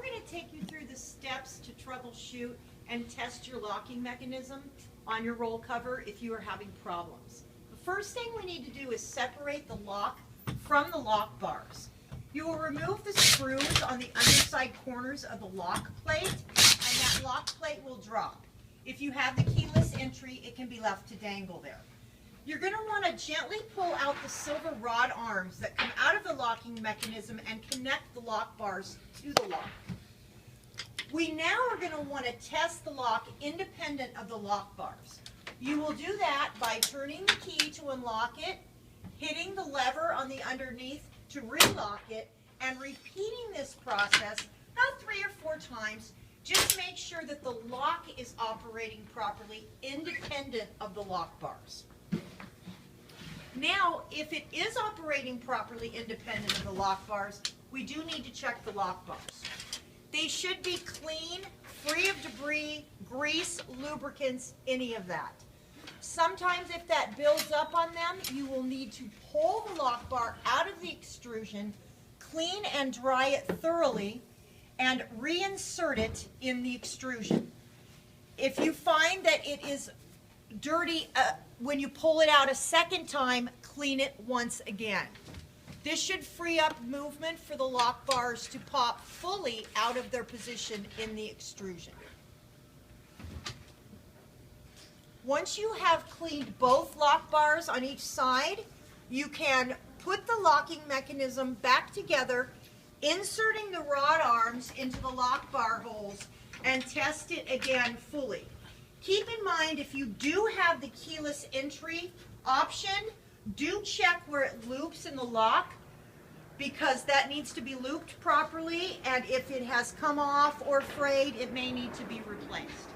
we're going to take you through the steps to troubleshoot and test your locking mechanism on your roll cover if you are having problems. The first thing we need to do is separate the lock from the lock bars. You will remove the screws on the underside corners of the lock plate, and that lock plate will drop. If you have the keyless entry, it can be left to dangle there. You're going to want to gently pull out the silver rod arms that come out of the locking mechanism and connect the lock bars to the lock. We now are going to want to test the lock independent of the lock bars. You will do that by turning the key to unlock it, hitting the lever on the underneath to relock it, and repeating this process about 3 or 4 times. Just make sure that the lock is operating properly independent of the lock bars. Now, if it is operating properly independent of the lock bars, we do need to check the lock bars. They should be clean, free of debris, grease, lubricants, any of that. Sometimes if that builds up on them, you will need to pull the lock bar out of the extrusion, clean and dry it thoroughly, and reinsert it in the extrusion. If you find that it is dirty when you pull it out a second time, clean it once again. This should free up movement for the lock bars to pop fully out of their position in the extrusion. Once you have cleaned both lock bars on each side, you can put the locking mechanism back together, inserting the rod arms into the lock bar holes, and test it again fully. Keep in mind, if you do have the keyless entry option, do check where it loops in the lock, because that needs to be looped properly, and if it has come off or frayed, it may need to be replaced.